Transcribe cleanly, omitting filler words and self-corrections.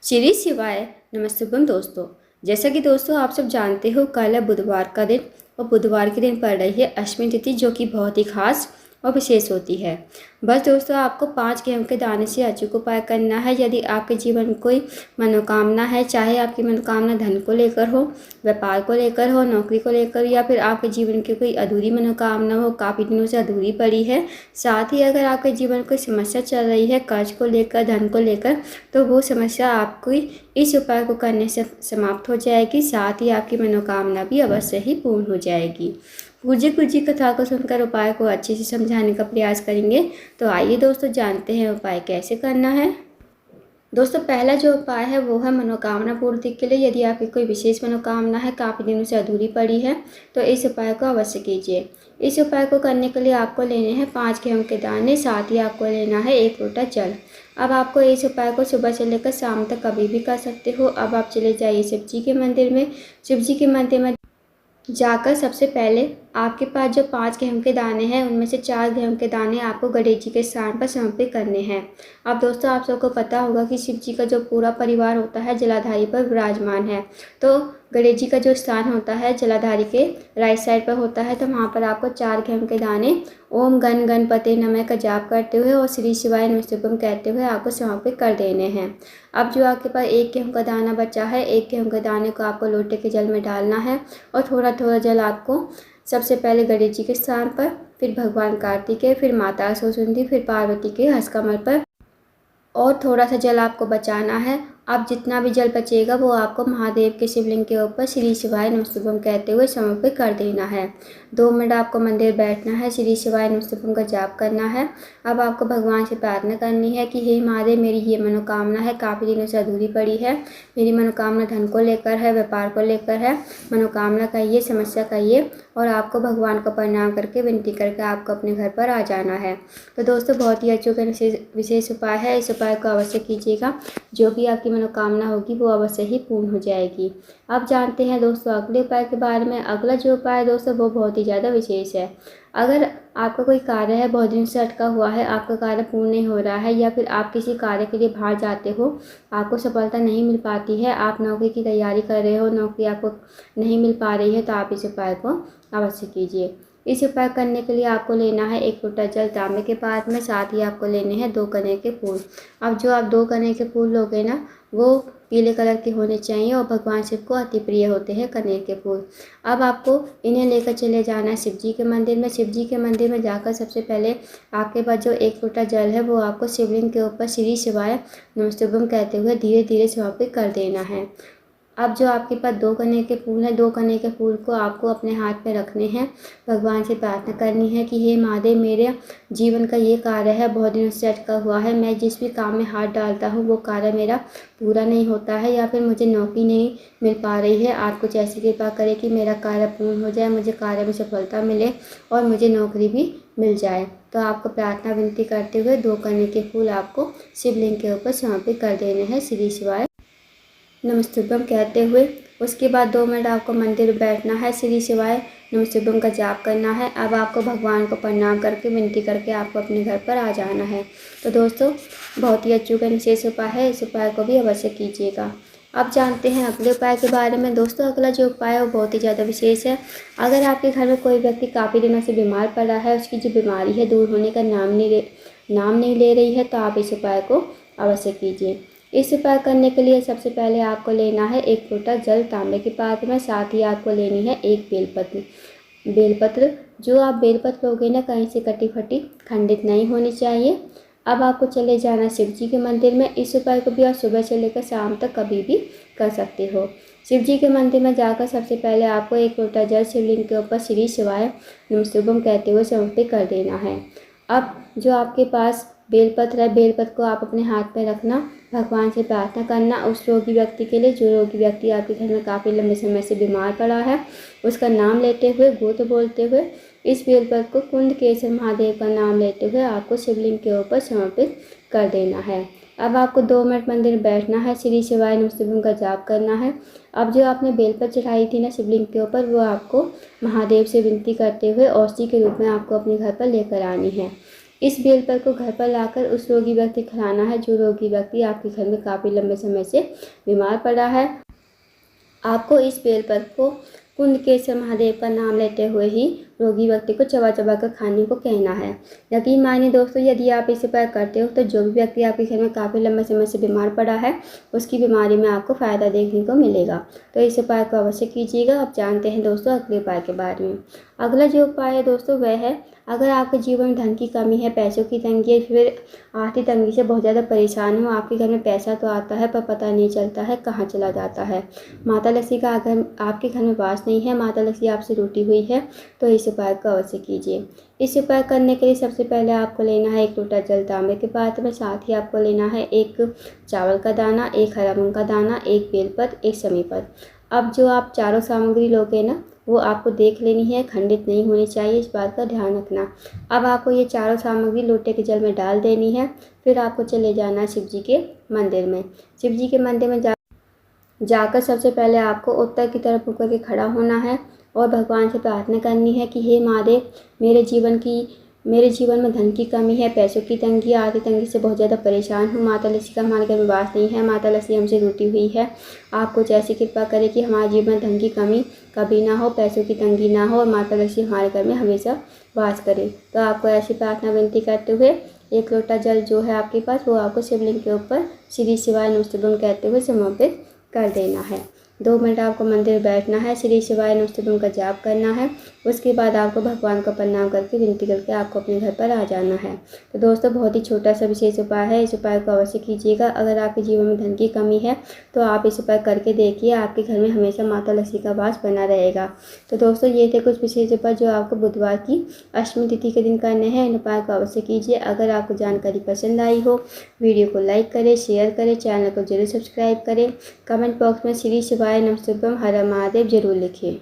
श्री शिवाय नमस्तुभम दोस्तों। जैसा कि दोस्तों आप सब जानते हो, कल है बुधवार का दिन और बुधवार के दिन पड़ रही है अष्टमी तिथि, जो कि बहुत ही खास और विशेष होती है। बस दोस्तों, आपको 5 गेहूं के दाने से अचूक उपाय करना है। यदि आपके जीवन में कोई मनोकामना है, चाहे आपकी मनोकामना धन को लेकर हो, व्यापार को लेकर हो, नौकरी को लेकर, या फिर आपके जीवन की कोई अधूरी मनोकामना हो, काफ़ी दिनों से अधूरी पड़ी है, साथ ही अगर आपके जीवन में कोई समस्या चल रही है कर्ज को लेकर, धन को लेकर, तो वो समस्या आपकी इस उपाय को करने से समाप्त हो जाएगी। साथ ही आपकी मनोकामना भी अवश्य ही पूर्ण हो जाएगी। पूज्य गुरु जी कथा को सुनकर उपाय को अच्छे से समझाने का प्रयास करेंगे। तो आइए दोस्तों, जानते हैं उपाय कैसे करना है। दोस्तों, पहला जो उपाय है वो है मनोकामना पूर्ति के लिए। यदि आपकी कोई विशेष मनोकामना है, काफ़ी दिनों से अधूरी पड़ी है, तो इस उपाय को अवश्य कीजिए। इस उपाय को करने के लिए आपको लेने हैं 5 गेहूं के दाने, साथ ही आपको लेना है 1 लोटा जल। अब आपको इस उपाय को सुबह से लेकर शाम तक कभी भी कर सकते हो। अब आप चले जाइए शिव जी के मंदिर में। शिव जी के मंदिर में जाकर सबसे पहले आपके पास जो 5 गेहूं के दाने हैं, उनमें से 4 गेहूं के दाने आपको गणेश जी के स्थान पर समर्पित करने हैं। अब दोस्तों, आप सबको पता होगा कि शिव जी का जो पूरा परिवार होता है जलाधारी पर विराजमान है। तो गणेश जी का जो स्थान होता है जलाधारी के राइट साइड पर होता है। तो वहाँ पर आपको 4 गेहूं के दाने ओम गण गणपते नमः का जाप करते हुए और श्री शिवाय नमस्तुभ्यम कहते हुए आपको समर्पित कर देने हैं। अब जो आपके पास 1 गेहूं का दाना बचा है, 1 गेहूं के दाने को आपको लोटे के जल में डालना है और थोड़ा थोड़ा जल आपको सबसे पहले गणेश जी के स्थान पर, फिर भगवान कार्तिकेय, फिर माता सरस्वती, फिर पार्वती के हस्तकमल पर और थोड़ा सा जल आपको बचाना है। अब जितना भी जल बचेगा वो आपको महादेव के शिवलिंग के ऊपर श्री शिवाय नमस्तुभ्यम कहते हुए समर्पित कर देना है। 2 मिनट आपको मंदिर बैठना है, श्री शिवाय नमस्तुभ्यम का जाप करना है। अब आपको भगवान से प्रार्थना करनी है कि हे महादेव, मेरी ये मनोकामना है, काफ़ी दिनों से अधूरी पड़ी है। मेरी मनोकामना धन को लेकर है, व्यापार को लेकर है। मनोकामना कहिए, समस्या कहिए, और आपको भगवान को प्रणाम करके विनती करके आपको अपने घर पर आ जाना है। तो दोस्तों, बहुत ही अचूक विशेष उपाय है। इस उपाय को अवश्य कीजिएगा। जो भी आपकी मनोकामना होगी वो अवश्य ही पूर्ण हो जाएगी। अब जानते हैं दोस्तों अगले उपाय के बारे में। अगला जो उपाय है दोस्तों वो बहुत ही ज़्यादा विशेष है। अगर आपका कोई कार्य है बहुत दिन से अटका हुआ है, आपका कार्य पूर्ण नहीं हो रहा है, या फिर आप किसी कार्य के लिए बाहर जाते हो, आपको सफलता नहीं मिल पाती है, आप नौकरी की तैयारी कर रहे हो, नौकरी आपको नहीं मिल पा रही है, तो आप इस उपाय को अवश्य कीजिए। इस उपाय करने के लिए आपको लेना है 1 लोटा जल तांबे के पात्र में, साथ ही आपको लेने हैं 2 कनेर के फूल। अब जो आप 2 कनेर के फूल लोगे ना, वो पीले कलर के होने चाहिए और भगवान शिव को अति प्रिय होते हैं कनेर के फूल। अब आपको इन्हें लेकर चले जाना है शिव जी के मंदिर में। शिव जी के मंदिर में जाकर सबसे पहले आपके पास जो 1 लोटा जल है वो आपको शिवलिंग के ऊपर श्री शिवाय नमस्तुभ्यम कहते हुए धीरे धीरे समर्पित कर देना है। अब जो आपके पास 2 कनेर के फूल हैं, 2 कनेर के फूल को आपको अपने हाथ में रखने हैं। भगवान से प्रार्थना करनी है कि हे महादेव, मेरे जीवन का ये कार्य है, बहुत दिनों से अटका हुआ है। मैं जिस भी काम में हाथ डालता हूँ वो कार्य मेरा पूरा नहीं होता है, या फिर मुझे नौकरी नहीं मिल पा रही है। आप कुछ ऐसी कृपा करें कि मेरा कार्य पूर्ण हो जाए, मुझे कार्य में सफलता मिले और मुझे नौकरी भी मिल जाए। तो आपको प्रार्थना विनती करते हुए 2 कनेर के फूल आपको शिवलिंग के ऊपर समर्पित कर देने हैं श्री शिवाय नमस्तुभ्यम कहते हुए। उसके बाद 2 मिनट आपको मंदिर में बैठना है, श्री शिवाय नमस्तुभ्यम का जाप करना है। अब आपको भगवान को प्रणाम करके विनती करके आपको अपने घर पर आ जाना है। तो दोस्तों, बहुत ही अचूक विशेष उपाय है, इस उपाय को भी अवश्य कीजिएगा। अब जानते हैं अगले उपाय के बारे में। दोस्तों, अगला जो उपाय है वो बहुत ही ज़्यादा विशेष है। अगर आपके घर में कोई व्यक्ति काफ़ी दिनों से बीमार पड़ा है, उसकी जो बीमारी है दूर होने का नाम नहीं ले रही है, तो आप इस उपाय को अवश्य कीजिए। इस उपाय करने के लिए सबसे पहले आपको लेना है 1 लोटा जल तांबे के पात्र में, साथ ही आपको लेनी है 1 बेलपत्र। जो आप बेलपत्र लोगे ना, कहीं से कटी फटी खंडित नहीं होनी चाहिए। अब आपको चले जाना शिव जी के मंदिर में। इस उपाय को भी आप सुबह से लेकर शाम तक कभी भी कर सकते हो। शिव जी के मंदिर में जाकर सबसे पहले आपको 1 लोटा जल शिवलिंग के ऊपर श्री शिवाय नमस्तुभ्यम कहते हुए समर्पित कर देना है। अब जो आपके पास बेलपत्र है, बेलपत्र को आप अपने हाथ में रखना, भगवान से प्रार्थना करना उस रोगी व्यक्ति के लिए, जो रोगी व्यक्ति आपके घर में काफ़ी लंबे समय से बीमार पड़ा है। उसका नाम लेते हुए, गोत्र बोलते हुए, इस बेलपत्र को कुंडकेश्वर महादेव का नाम लेते हुए आपको शिवलिंग के ऊपर समर्पित कर देना है। अब आपको 2 मिनट मंदिर में बैठना है, श्री शिवाय नमस्तुभ्यम का जाप करना है। अब जो आपने बेलपत्र चढ़ाई थी ना शिवलिंग के ऊपर, वो आपको महादेव से विनती करते हुए औषधि के रूप में आपको अपने घर पर लेकर आनी है। इस बेलपत्र को घर पर लाकर उस रोगी व्यक्ति को खिलाना है जो रोगी व्यक्ति आपके घर में काफ़ी लंबे समय से बीमार पड़ा है। आपको इस बेलपत्र को कुंडकेश्वर महादेव का नाम लेते हुए ही रोगी व्यक्ति को चबा चबा कर खाने को कहना है। यकीन मानिए दोस्तों, यदि आप इसे प्रयोग करते हो तो जो भी व्यक्ति आपके घर में काफ़ी लंबे समय से बीमार पड़ा है उसकी बीमारी में आपको फ़ायदा देखने को मिलेगा। तो इस उपाय को अवश्य कीजिएगा। अब जानते हैं दोस्तों अगले उपाय के बारे में। अगला जो उपाय है दोस्तों वह है, अगर आपके जीवन में धन की कमी है, पैसों की तंगी है, फिर आर्थिक तंगी से बहुत ज़्यादा परेशान हो, आपके घर में पैसा तो आता है पर पता नहीं चलता है कहाँ चला जाता है, माता लक्ष्मी का अगर आपके घर में वास नहीं है, माता लक्ष्मी आपसे रूठी हुई है, तो इस उपाय को अवश्य कीजिए। इस उपाय करने के लिए सबसे पहले आपको लेना है 1 लोटा जल तांबे के पात्र में, साथ ही आपको लेना है 1 चावल का दाना, 1 हरा मूंग का दाना, 1 बेलपत्र, 1 समीपत्र। अब जो आप चारों सामग्री लोगे ना वो आपको देख लेनी है, खंडित नहीं होनी चाहिए, इस बात का ध्यान रखना। अब आपको ये चारों सामग्री लोटे के जल में डाल देनी है। फिर आपको चले जाना है शिव जी के मंदिर में। शिव जी के मंदिर में जाकर सबसे पहले आपको उत्तर की तरफ मुड़ करके खड़ा होना है और भगवान से प्रार्थना करनी है कि हे महादेव, मेरे जीवन में धन की कमी है, पैसों की तंगी, आर्थिक तंगी से बहुत ज़्यादा परेशान हूँ। माता लक्ष्मी का हमारे घर में वास नहीं है, माता लक्ष्मी हमसे रूठी हुई है। आप कुछ ऐसी कृपा करें कि हमारे जीवन में धन की कमी कभी ना हो, पैसों की तंगी ना हो और माता लक्ष्मी हमारे घर में हमेशा वास करे। तो आपको ऐसी प्रार्थना विनती करते हुए 1 लोटा जल जो है आपके पास वो आपको शिवलिंग के ऊपर श्री शिवाय नमस्तुभ्यं कहते हुए समर्पित कर देना है। 2 मिनट आपको मंदिर में बैठना है, श्री शिवाय नमस्तुभ्यं का जाप करना है। उसके बाद आपको भगवान को प्रणाम करके विनती करके आपको अपने घर पर आ जाना है। तो दोस्तों बहुत ही छोटा सा विशेष उपाय है, इस उपाय को अवश्य कीजिएगा। अगर आपके जीवन में धन की कमी है तो आप इस उपाय करके देखिए, आपके घर में हमेशा माता लक्ष्मी का वास बना रहेगा। तो दोस्तों ये थे कुछ विशेष उपाय जो आपको बुधवार की अष्टमी तिथि के दिन करने हैं। इन उपाय को अवश्य कीजिए। अगर आपको जानकारी पसंद आई हो वीडियो को लाइक करें, शेयर करें, चैनल को जरूर सब्सक्राइब करें। कमेंट बॉक्स में श्री शिवाय नमस्तुभ्यं हर हर महादेव जरूर लिखिए।